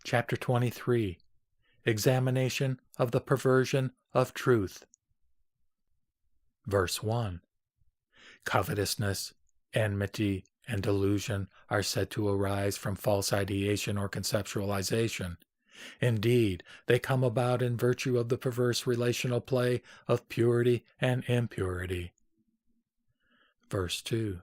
Chapter 23. Examination of the Perversion of Truth. Verse 1. Covetousness, enmity, and delusion are said to arise from false ideation or conceptualization. Indeed, they come about in virtue of the perverse relational play of purity and impurity. Verse 2.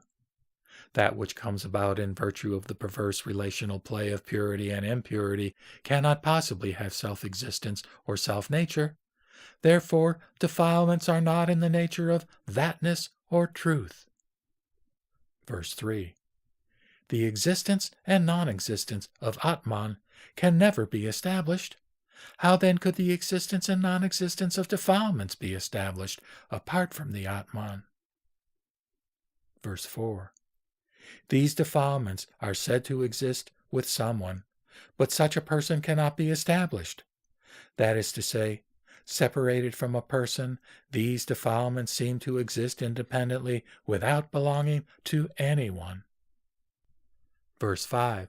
That which comes about in virtue of the perverse relational play of purity and impurity cannot possibly have self-existence or self-nature. Therefore, defilements are not in the nature of thatness or truth. Verse 3. The existence and non-existence of Atman can never be established. How then could the existence and non-existence of defilements be established apart from the Atman? Verse 4. These defilements are said to exist with someone, but such a person cannot be established. That is to say, separated from a person, these defilements seem to exist independently without belonging to anyone. Verse 5.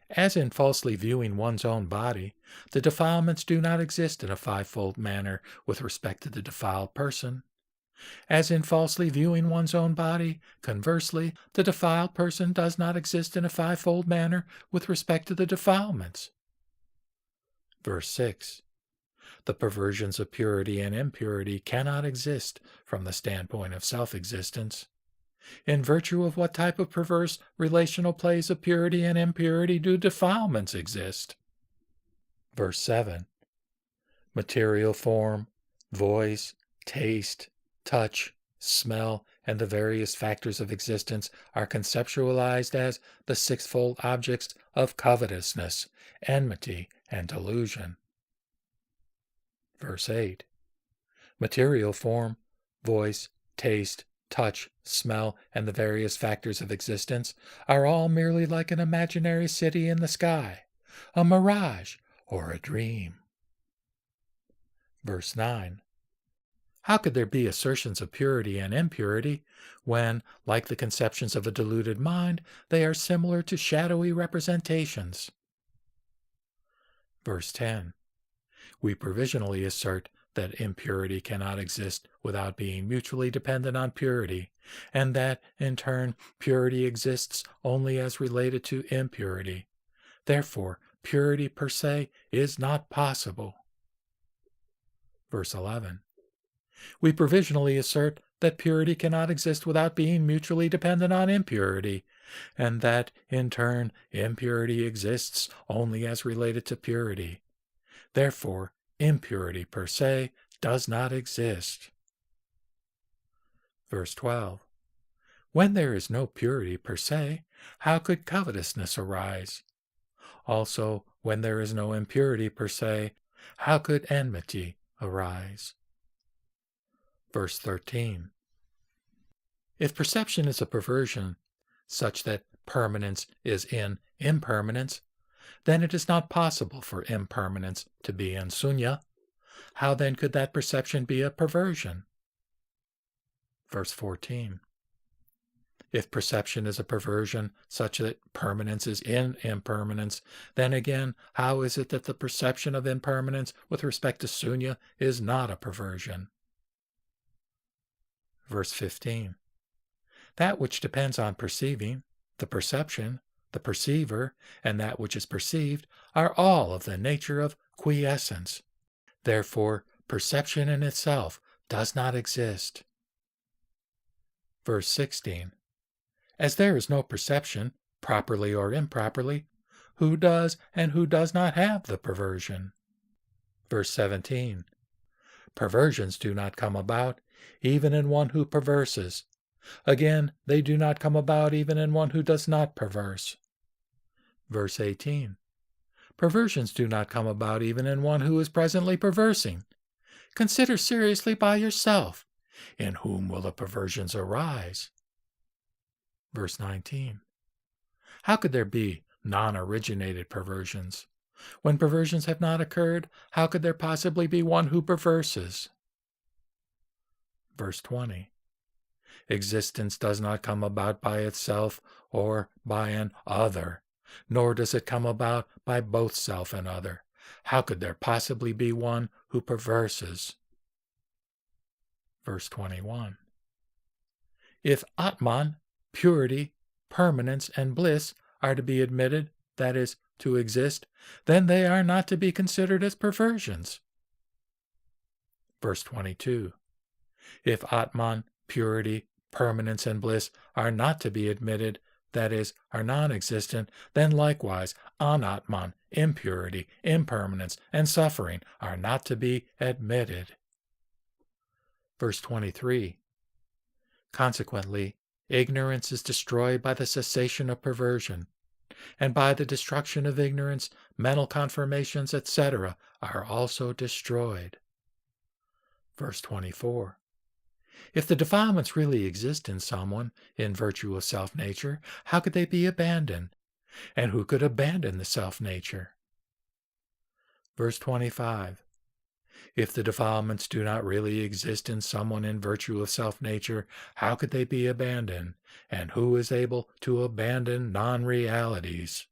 As in falsely viewing one's own body, the defilements do not exist in a fivefold manner with respect to the defiled person. As in falsely viewing one's own body, conversely, the defiled person does not exist in a fivefold manner with respect to the defilements. Verse 6. The perversions of purity and impurity cannot exist from the standpoint of self-existence. In virtue of what type of perverse relational plays of purity and impurity do defilements exist? Verse 7. Material form, voice, taste, touch, smell, and the various factors of existence are conceptualized as the sixfold objects of covetousness, enmity, and delusion. Verse 8. Material form, voice, taste, touch, smell, and the various factors of existence are all merely like an imaginary city in the sky, a mirage, or a dream. Verse 9. How could there be assertions of purity and impurity when, like the conceptions of a deluded mind, they are similar to shadowy representations? Verse 10. We provisionally assert that impurity cannot exist without being mutually dependent on purity, and that, in turn, purity exists only as related to impurity. Therefore, purity per se is not possible. Verse 11. We provisionally assert that purity cannot exist without being mutually dependent on impurity, and that, in turn, impurity exists only as related to purity. Therefore, impurity per se does not exist. Verse 12. When there is no purity per se, how could covetousness arise? Also, when there is no impurity per se, how could enmity arise? Verse 13. If perception is a perversion, such that permanence is in impermanence, then it is not possible for impermanence to be in sunya. How then could that perception be a perversion? Verse 14. If perception is a perversion such that permanence is in impermanence, then again, how is it that the perception of impermanence with respect to sunya is not a perversion? Verse 15. That which depends on perceiving, the perception, the perceiver, and that which is perceived are all of the nature of quiescence. Therefore, perception in itself does not exist. Verse 16. As there is no perception, properly or improperly, who does and who does not have the perversion? Verse 17. Perversions do not come about even in one who perverses. Again, they do not come about even in one who does not perverse. Verse 18. Perversions do not come about even in one who is presently perversing. Consider seriously by yourself, in whom will the perversions arise? Verse 19. How could there be non-originated perversions? When perversions have not occurred, how could there possibly be one who perverses? Verse 20. Existence does not come about by itself or by an other, nor does it come about by both self and other. How could there possibly be one who perverses? Verse 21. If Atman, purity, permanence, and bliss are to be admitted, that is, to exist, then they are not to be considered as perversions. Verse 22. If Atman, purity, permanence, and bliss are not to be admitted, that is, are non-existent, then likewise anatman, impurity, impermanence, and suffering are not to be admitted. Verse 23. Consequently, ignorance is destroyed by the cessation of perversion, and by the destruction of ignorance, mental conformations, etc., are also destroyed. Verse 24. If the defilements really exist in someone, in virtue of self-nature, how could they be abandoned? And who could abandon the self-nature? Verse 25. If the defilements do not really exist in someone in virtue of self-nature, how could they be abandoned? And who is able to abandon non-realities?